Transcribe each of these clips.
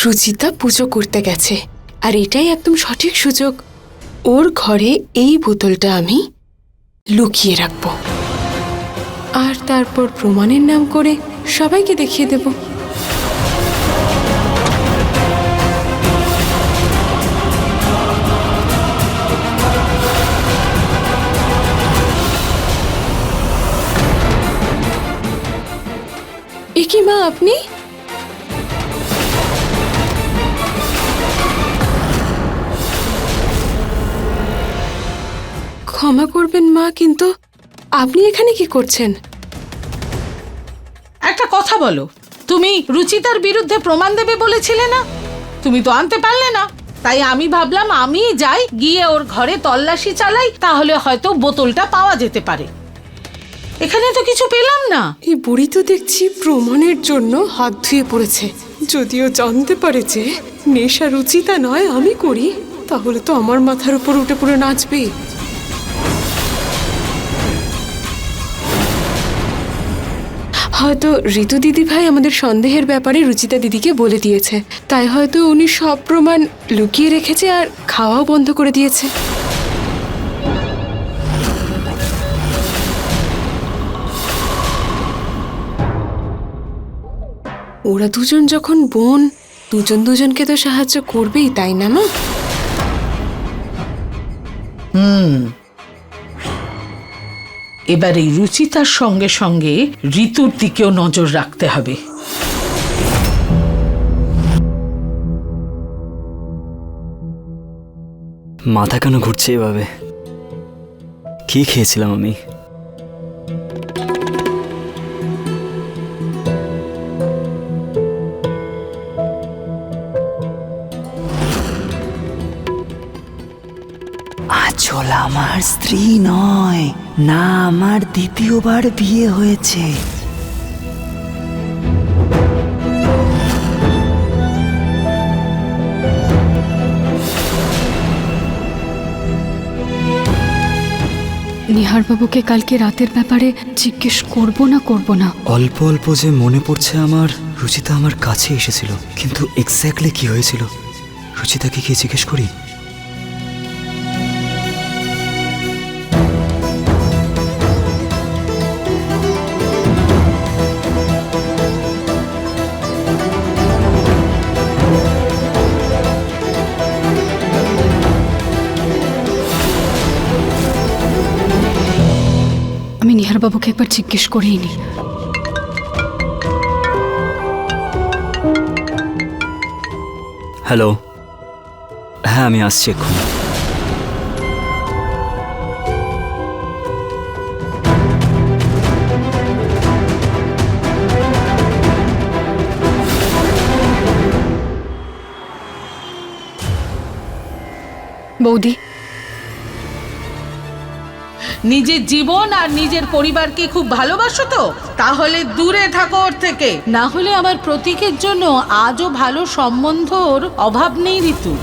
রুচিতা পুজো করতে গেছে, আর এটাই একদম সঠিক সুযোগ। ওর ঘরে এই বোতলটা আমি লুকিয়ে রাখবো, আর তারপর প্রমাণের নাম করে সবাইকে দেখিয়ে দেব। এ কি মা, আপনি? ক্ষমা করবেন মা, কিন্তু আপনি এখানে কি করছেন? একটা কথা বলো, তুমি রুচিতার বিরুদ্ধে প্রমাণ দেবে বলেছিলে না? তুমি তো আনতে পারলে না, তাই আমি ভাবলাম আমি যাই, গিয়ে ওর ঘরে তল্লাশি চালাই, তাহলে হয়তো বোতলটা পাওয়া যেতে পারে। এখানে তো কিছু পেলাম না। এই বুড়ি তো দেখছি প্রমাণের জন্য হাত ধুয়ে পড়েছে। যদিও জানতে পারে যে নেশা রুচিতা নয় আমি করি, তাহলে তো আমার মাথার উপর উঠে পড়ে নাচবে। হয়তো ঋতু দিদি ভাই আমাদের সন্দেহের ব্যাপারে রুচিতা দিদিকে বলে দিয়েছে, তাই হয়তো উনি সব প্রমাণ লুকিয়ে রেখেছে আর খাওয়াও বন্ধ করে দিয়েছে। ওরা দুজন যখন বোন, দুজন দুজনকে তো সাহায্য করবেই, তাই না মা? এবার এই রুচিতার সঙ্গে সঙ্গে ঋতুর দিকেও নজর রাখতে হবে। মাথা কেন ঘুরছে এভাবে? কি খেয়েছিলাম আমি? আচল আমার স্ত্রী নয়, না আমার দ্বিতীয়বার বিয়ে হয়েছে। নিহারবাবুকে কালকে রাতের ব্যাপারে জিজ্ঞেস করব না। অল্প অল্প যে মনে পড়ছে আমার, রুচিতা আমার কাছে এসেছিল, কিন্তু এক্স্যাক্টলি কি হয়েছিল রুচিতাকে কি জিজ্ঞেস করি? আমি নিহারবাবুকে একবার জিজ্ঞেস করেই নি। হ্যালো, হ্যাঁ আমি আসছি এক্ষুনি। বৌদি, নিজের জীবন আর নিজের পরিবারকে খুব ভালোবাসো তো? তাহলে দূরে থাকো ওর থেকে, না হলে আমার প্রতীকের জন্য আজও ভালো সম্বন্ধর অভাব নেই ঋতু।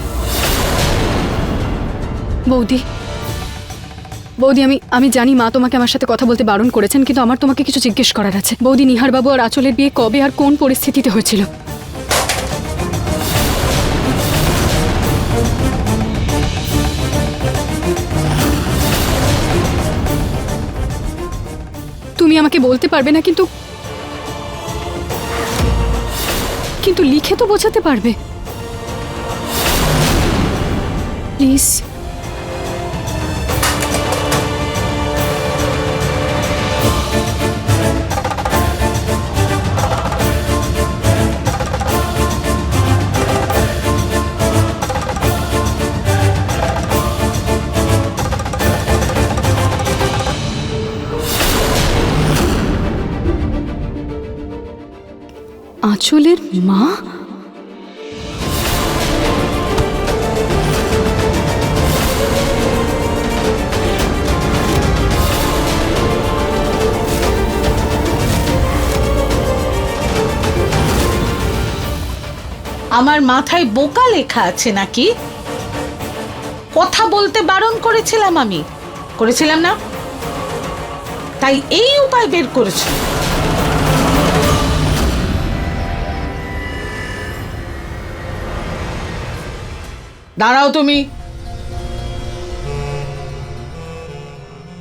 বৌদি, আমি জানি মা তোমাকে আমার সাথে কথা বলতে বারণ করেছেন, কিন্তু আমার তোমাকে কিছু জিজ্ঞেস করার আছে। বৌদি, নিহারবাবু আর আঁচলের বিয়ে কবে আর কোন পরিস্থিতিতে হয়েছিল? তুমি আমাকে বলতে পারবে না, কিন্তু লিখে তো বোঝাতে পারবে প্লিজ। আঁচলের মা? আমার মাথায় বোকা লেখা আছে নাকি? কথা বলতে বারণ করেছিলাম, আমি করেছিলাম না? তাই এই উপায় বের করেছি। দাঁড়াও তুমি।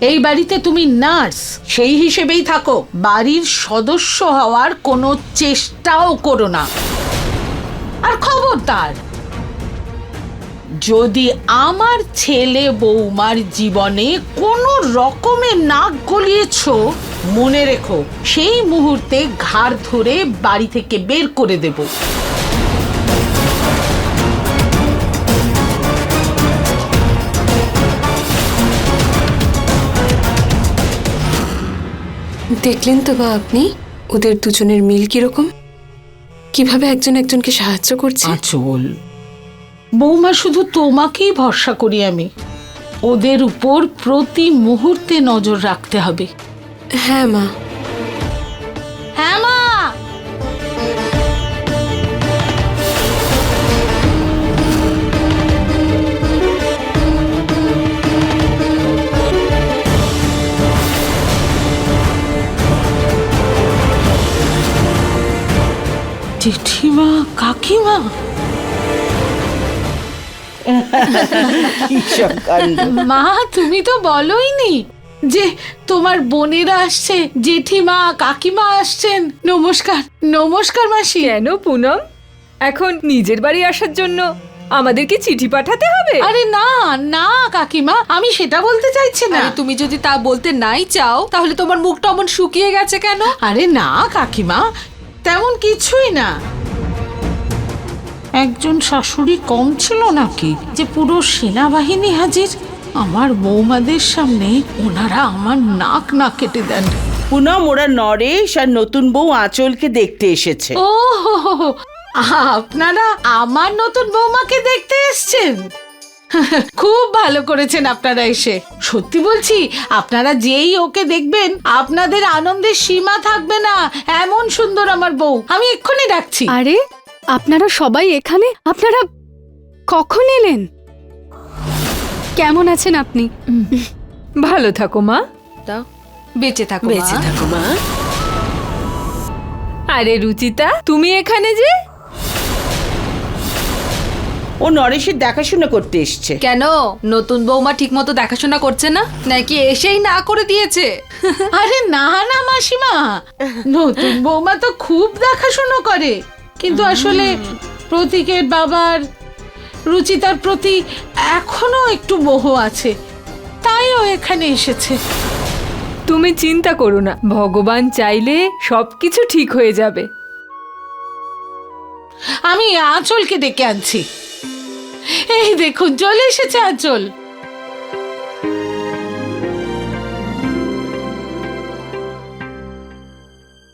এই বাড়িতে তুমি নার্স, সেই হিসেবেই থাকো। বাড়ির সদস্য হওয়ার কোনো চেষ্টাও করো না। আর খবরদার, যদি আমার ছেলে বৌমার জীবনে কোনো রকমের নাক গলিয়েছো, মনে রেখো সেই মুহূর্তে ঘাড় ধরে বাড়ি থেকে বের করে দেব। দেখলেন তো বা আপনি ওদের দুজনের মিল কিরকম, কিভাবে একজন একজনকে সাহায্য করছে। আঁচল, বৌমা শুধু তোমাকেই ভরসা করি আমি। ওদের উপর প্রতি মুহূর্তে নজর রাখতে হবে। হ্যাঁ মা। হ্যাঁ মা। জেঠিমা, কাকিমা, মা তুমি তো বলোইনি যে তোমার বোনেরা আসছে, জেঠিমা কাকিমা আসছেন। নমস্কার। নমস্কার মাসি। কেন পুনম, এখন নিজের বাড়ি আসার জন্য আমাদের কি চিঠি পাঠাতে হবে? আরে না না কাকিমা, আমি সেটা বলতে চাইছি না। আরে তুমি যদি তা বলতে নাই চাও তাহলে তোমার মুখটা অমন শুকিয়ে গেছে কেন? আরে না কাকিমা, তেমন কিছুই না। একজন শাশুড়ি কম ছিল নাকি যে পুরো সেনাবাহিনী হাজির? আমার বৌমাদের সামনে ওনারা আমার নাক না কেটে দেন। পুনম, ওরা নরেশ আর নতুন বউ আঁচলকে দেখতে এসেছে। ও হো হো হো, আপনারা আমার নতুন বৌমাকে দেখতে এসেছেন? খুব ভালো করেছেন আপনারা এসে। সত্যি বলছি, আপনারা যেই ওকে দেখবেন আপনাদের আনন্দের সীমা থাকবে না। এমন সুন্দর আমার বউ, আমি এক্ষুনি ডাকছি। আরে আপনারা সবাই এখানে? আপনারা কখন এলেন? কেমন আছেন আপনি? ভালো থাকো মা। বেঁচে থাকো বেঁচে মা। থাকো মা। আরে রুচিতা, তুমি এখানে যে? ও নরেশের দেখাশোনা করতে এসছে। কেন নতুন বৌমা ঠিক মতো দেখাশোনা করছে না, নাকি এসেই না করে দিয়েছে? আরে না না মাসিমা, নতুন বৌমা তো খুব দেখাশোনা করে, কিন্তু আসলে প্রতীকের বাবার রুচিতার প্রতি এখনো একটু মোহ আছে, তাই ও এখানে এসেছে। তুমি চিন্তা করো না, ভগবান চাইলে সবকিছু ঠিক হয়ে যাবে। আমি আঁচলকে ডেকে আনছি। এই দেখুন চলে এসেছে আঁচল।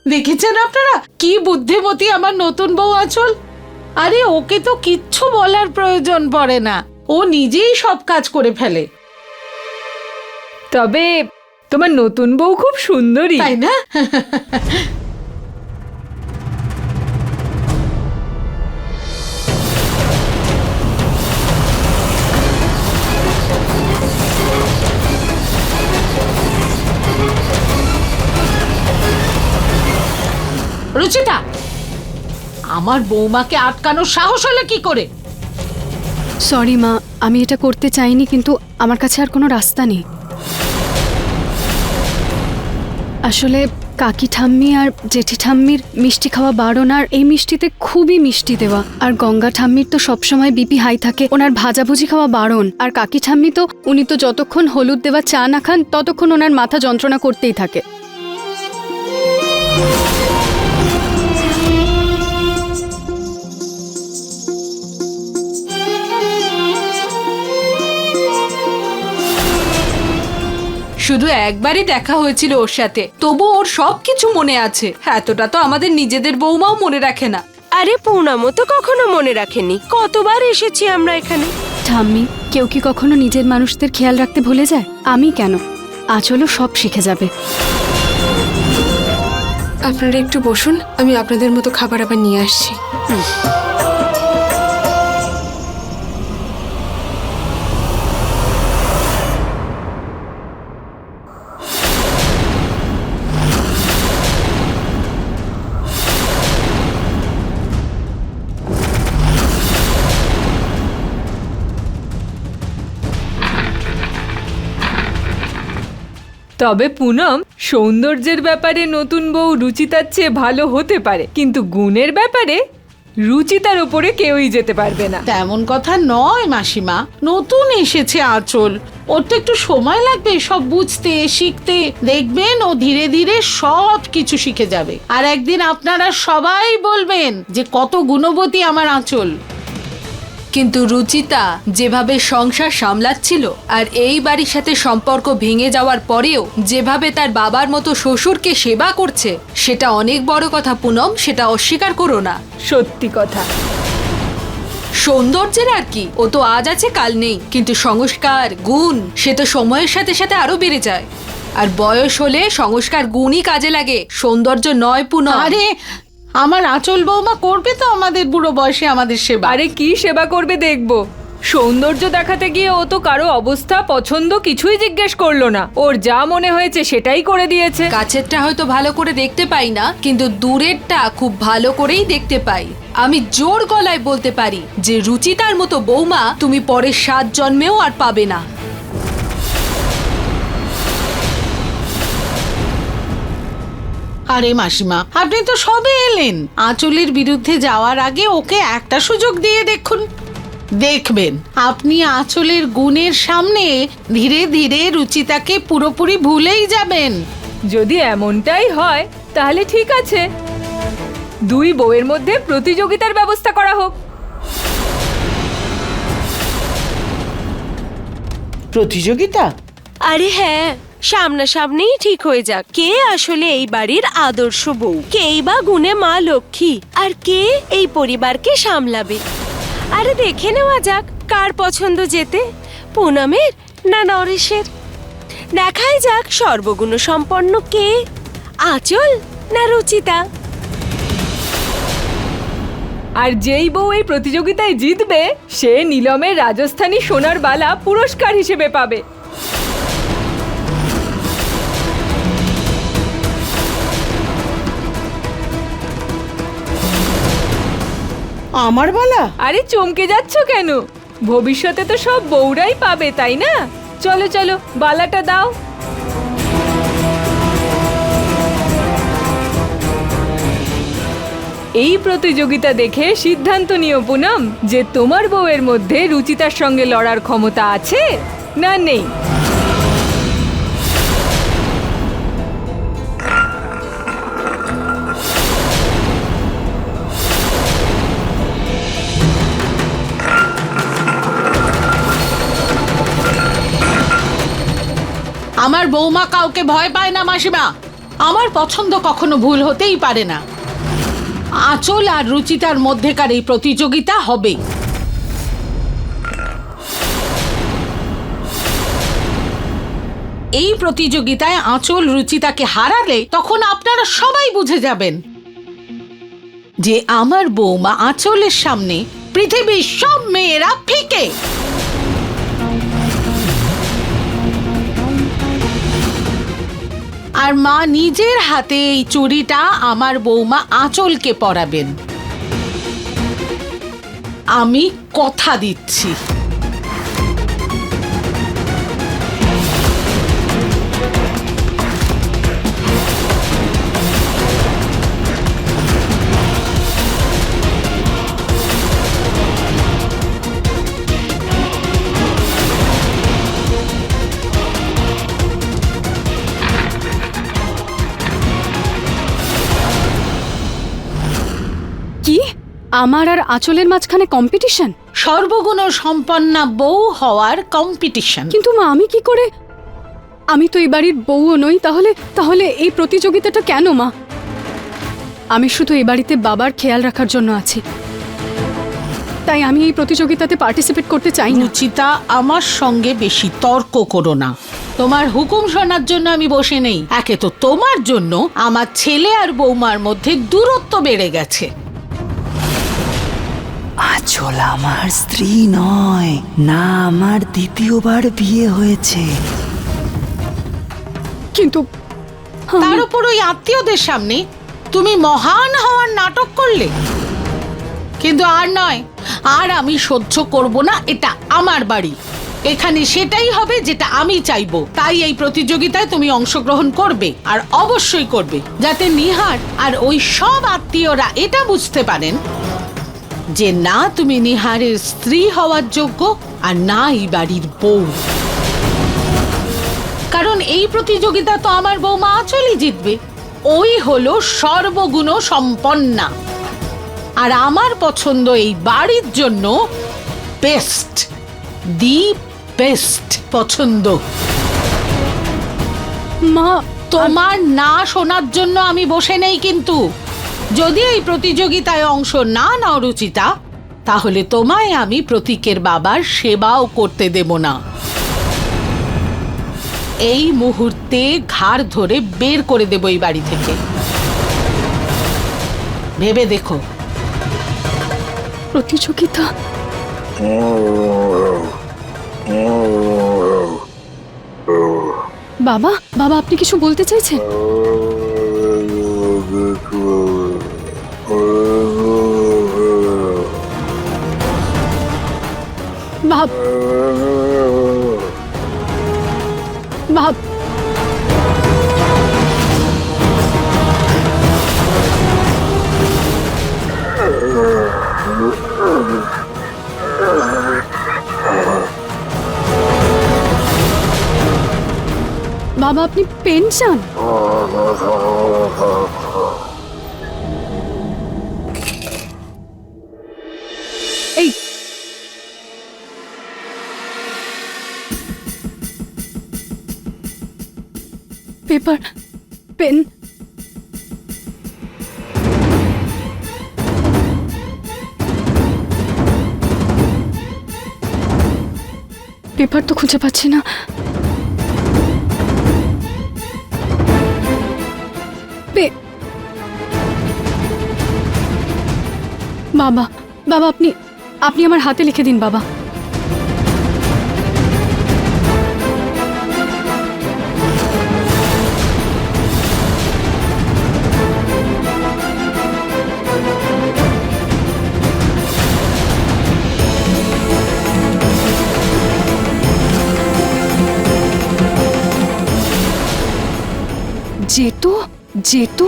দেখেছেন আপনারা কি বুদ্ধিমতী আমার নতুন বউ আঁচল। আরে ওকে তো কিচ্ছু বলার প্রয়োজন পড়ে না, ও নিজেই সব কাজ করে ফেলে, তবে তোমার নতুন বউ খুব সুন্দরী, তাই না? রুচিতা, আমার বৌমাকে আটকানোর সাহস হলো কি করে? সরি মা, আমি এটা করতে চাইনি, কিন্তু আমার কাছে আর কোনো রাস্তা নেই। আসলে কাকি ঠাম্মি আর জেঠি ঠাম্মির মিষ্টি খাওয়া বারণ, আর এই মিষ্টিতে খুবই মিষ্টি দেওয়া। আর গঙ্গা ঠাম্মির তো সবসময় বিপি হাই থাকে, ওনার ভাজাভুজি খাওয়া বারণ। আর কাকি ঠাম্মি তো উনি তো যতক্ষণ হলুদ দেওয়া চা না খান ততক্ষণ ওনার মাথা যন্ত্রণা করতেই থাকে। শুধু একবারই দেখা হয়েছিল ওর সাথে, তবু ওর সবকিছু মনে আছে। এতটা তো আমাদের নিজেদের বৌমাও মনে রাখে না। আরে পূর্ণামও তো কখনো মনে রাখেনি, কতবার এসেছি আমরা এখানে। ঠাম্মি, কেউ কি কখনো নিজের মানুষদের খেয়াল রাখতে ভুলে যায়? আমি কেন? আঁচলও সব শিখে যাবে। আপনারা একটু বসুন, আমি আপনাদের মতো খাবার আবার নিয়ে আসছি। তবে পুনম, সৌন্দর্যের ব্যাপারে নতুন বউ রুচিতার চেয়ে ভালো হতে পারে, কিন্তু গুণের ব্যাপারে রুচিতার ওপরে কেউই যেতে পারবে না। তেমন কথা নয় মাসিমা, নতুন এসেছে আঁচল, ওর তো একটু সময় লাগবে সব বুঝতে শিখতে। দেখবেন ও ধীরে ধীরে সব কিছু শিখে যাবে, আর একদিন আপনারা সবাই বলবেন যে কত গুণবতী আমার আঁচল। কিন্তু রুচিতা যেভাবে সংসার সামলাচ্ছিল আর এই বাড়ির সাথে সম্পর্ক ভেঙে যাওয়ার পরেও যেভাবে তার বাবার মতো শ্বশুরকে সেবা করছে, সেটা অনেক বড় কথা পুনম, সেটা অস্বীকার করো না। সত্যি কথা। সৌন্দর্যের আর কি, ও তো আজ আছে কাল নেই, কিন্তু সংস্কার গুণ সে তো সময়ের সাথে সাথে আরো বেড়ে যায়। আর বয়স হলে সংস্কার গুণই কাজে লাগে, সৌন্দর্য নয় পুনম। আরে আমার আঁচল বৌমা করবে তো আমাদের বুড়ো বয়সে আমাদের সেবা। আরে কি সেবা করবে দেখবো। সৌন্দর্য দেখাতে গিয়ে ও তো কারো অবস্থা পছন্দ কিছুই জিজ্ঞেস করলো না, ওর যা মনে হয়েছে সেটাই করে দিয়েছে। কাছেরটা হয়তো ভালো করে দেখতে পাই না, কিন্তু দূরেরটা খুব ভালো করেই দেখতে পাই। আমি জোর গলায় বলতে পারি যে রুচিতার মতো বৌমা তুমি পরের 7 জন্মেও আর পাবে না। আরে মাসিমা, আপনি তো সবে এলেন, আঁচলের বিরুদ্ধে যাওয়ার আগে ওকে একটা সুযোগ দিয়ে দেখুন। দেখবেন আপনি আঁচলের গুণের সামনে ধীরে ধীরে রুচিতাকে পুরোপুরি ভুলেই যাবেন। যদি এমনটাই হয় তাহলে ঠিক আছে, 2 বউয়ের মধ্যে প্রতিযোগিতার ব্যবস্থা করা হোক। প্রতিযোগিতা? আরে হ্যাঁ, সামনাসামনিই ঠিক হয়ে যাক কে আসলে এই বাড়ির আদর্শ বউ, কেই বা গুণে মা লক্ষ্মী, আর কে এই পরিবারকে সামলাবে। আরে দেখে নেওয়া যাক কার পছন্দ যেতে, পুনমের না নরেশের। দেখাই যাক সর্বগুণ সম্পন্ন কে, আঁচল না রুচিতা। আর যেই বউ এই প্রতিযোগিতায় জিতবে সে নীলমের রাজস্থানী সোনার বালা পুরস্কার হিসেবে পাবে। আমার বালা? আরে চমকে যাচ্ছ কেন? ভবিষ্যতে তো সব বউরাই পাবে, তাই না? চলো চলো, বালাটা দাও। এই প্রতিযোগিতা দেখে সিদ্ধান্ত নিও পুনম যে তোমার বউয়ের মধ্যে রুচিতার সঙ্গে লড়ার ক্ষমতা আছে না নেই। আমার বৌমা কাউকে ভয় পায় না মাসিমা, আমার পছন্দ কখনো ভুল হতেই পারে না। আঁচল আর রুচিতার মধ্যেকার এই প্রতিযোগিতা হবে। এই প্রতিযোগিতায় আঁচল রুচিতাকে হারালে তখন আপনারা সবাই বুঝে যাবেন যে আমার বৌমা আঁচলের সামনে পৃথিবীর সব মেয়েরা ফিকে। আর মা নিজের হাতে এই চুড়িটা আমার বৌমা আঁচলকে পরাবেন, আমি কথা দিচ্ছি। কি আমার আর আঁচলের মাঝখানে কম্পিটিশন? সর্বগুণ সম্পন্না বউ হওয়ার কম্পিটিশন। কিন্তু মা আমি কি করে? আমি তো এই বাড়ির বউও নই, তাহলে তাহলে এই প্রতিযোগিতাটা কেন মা? আমি শুধু এই বাড়িতে বাবার খেয়াল রাখার জন্য আছি, তাই আমি এই প্রতিযোগিতাতে পার্টিসিপেট করতে চাই না। রুচিতা, আমার সঙ্গে বেশি তর্ক করো না। তোমার হুকুম শোনার জন্য আমি বসে নেই। একে তো তোমার জন্য আমার ছেলে আর বৌমার মধ্যে দূরত্ব বেড়ে গেছে। আঁচল আমার স্ত্রী নয়, না আমার দ্বিতীয়বার বিয়ে হয়েছে। কিন্তু তার উপর ওই আত্মীয়দের সামনে তুমি মহান হওয়ার নাটক করলে। কিন্তু আর নয়, আর আমি সহ্য করব না। এটা আমার বাড়ি, এখানে সেটাই হবে যেটা আমি চাইবো। তাই এই প্রতিযোগিতায় তুমি অংশগ্রহণ করবে, আর অবশ্যই করবে, যাতে নিহার আর ওই সব আত্মীয়রা এটা বুঝতে পারেন যে না তুমি নিহারের স্ত্রী হওয়ার যোগ্য আর না এই বাড়ির বউ। কারণ এই প্রতিযোগিতা তো আমার বৌমা আঁচলই জিতবে। ওই হলো সর্বগুণ সম্পন্না, আর আমার পছন্দ এই বাড়ির জন্য বেস্ট, দি বেস্ট পছন্দ। মা, তোমার না শোনার জন্য আমি বসে নেই, কিন্তু যদি এই প্রতিযোগিতায় অংশ না নাও রুচিতা, তাহলে তোমায় আমি প্রতীকের বাবার সেবাও করতে দেব না। এই মুহূর্তে ঘাড় ধরে বের করে দেব এই বাড়ি থেকে। ভেবে দেখো। প্রতিযোগিতা? বাবা, বাবা আপনি কিছু বলতে চাইছেন? বাব, বাব, বাবা আপনি পেন চান? এই পেপার, পেন। পেপার তো খুঁজে পাচ্ছি না। বাবা, বাবা আপনি আপনি আমার হাতে লিখে দিন বাবা। যেতো যেতো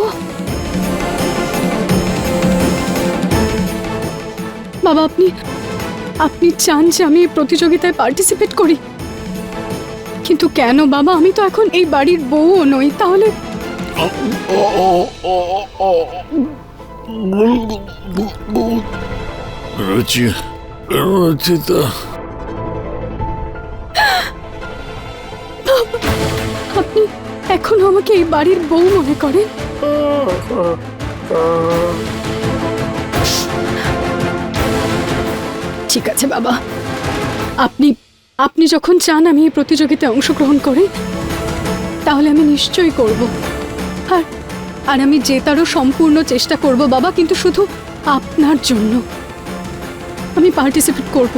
বাবা আপনি আপনি চান যে আমি এই প্রতিযোগিতায় পার্টিসিপেট করি, কিন্তু কেন বাবা? আমি তো এখন এই বাড়ির বউও নই। তাহলে রচিতা, আপনি এখনো আমাকে এই বাড়ির বউ মনে করেন? ঠিক আছে বাবা, আপনি আপনি যখন চান আমি এই প্রতিযোগিতায় অংশগ্রহণ করি, তাহলে আমি নিশ্চয়ই করব। আর আর আমি জেতারও সম্পূর্ণ চেষ্টা করব বাবা, কিন্তু শুধু আপনার জন্য আমি পার্টিসিপেট করব।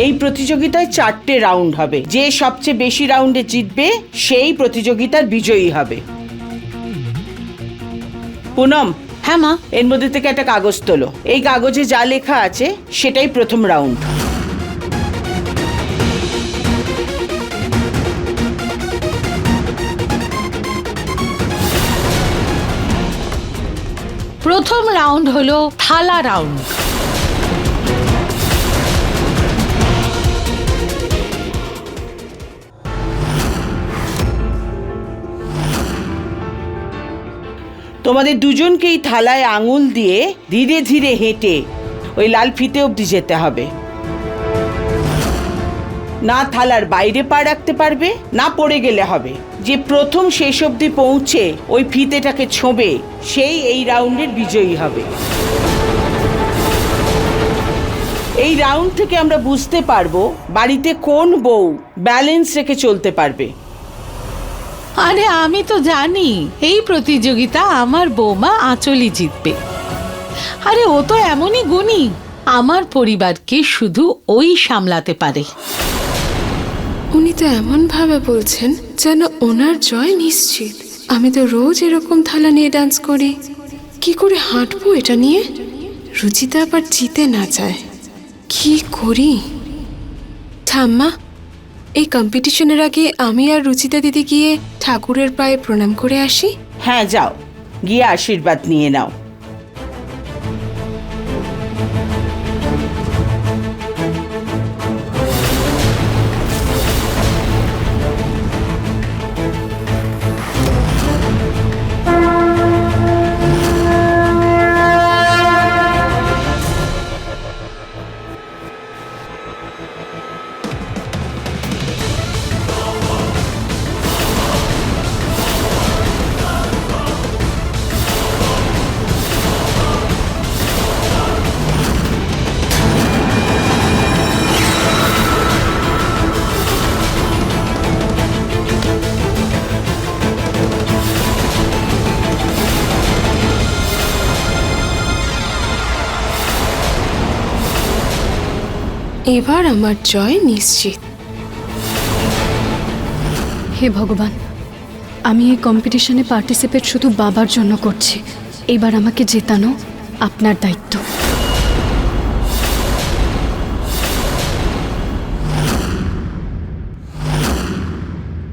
এই প্রতিযোগিতায় 4টে রাউন্ড হবে। যে সবচেয়ে বেশি রাউন্ডে জিতবে সেই প্রতিযোগিতার বিজয়ী হবে। পুনম, হ্যাঁ মা। এর মধ্যে থেকে একটা কাগজ তোলো। এই কাগজে যা লেখা আছে সেটাই প্রথম রাউন্ড। প্রথম রাউন্ড হলো থালা রাউন্ড। তোমাদের দুজনকেই থালায় আঙুল দিয়ে ধীরে ধীরে হেঁটে ওই লাল ফিতে অবধি যেতে হবে। না থালার বাইরে পা রাখতে পারবে, না পড়ে গেলে হবে। যে প্রথম শেষ অবধি পৌঁছে ওই ফিতেটাকে ছোঁবে সেই এই রাউন্ডের বিজয়ী হবে। এই রাউন্ড থেকে আমরা বুঝতে পারবো বাড়িতে কোন বউ ব্যালেন্স রেখে চলতে পারবে। আরে আমি তো জানি এই প্রতিযোগিতা আমার বৌমা আঁচলই জিতবে। আরে ও তো এমনই গুণী, আমার পরিবারকে শুধু ওই সামলাতে পারে। উনি তো এমন ভাবে বলছেন যেন ওনার জয় নিশ্চিত। আমি তো রোজ এরকম থালা নিয়ে ডান্স করি, কি করে হাঁটবো এটা নিয়ে? রুচিতা আবার জিতে না চায়, কি করি? ঠাম্মা, এই কম্পিটিশনের আগে আমি আর রুচিতা দিদি গিয়ে ঠাকুরের পায়ে প্রণাম করে আসি। হ্যাঁ যাও, গিয়ে আশীর্বাদ নিয়ে নাও। এবার আমার জয় নিশ্চিত। হে ভগবান, আমি এই কম্পিটিশনে পার্টিসিপেট শুধু বাবার জন্য করছি। এবার আমাকে জেতানো আপনার দায়িত্ব।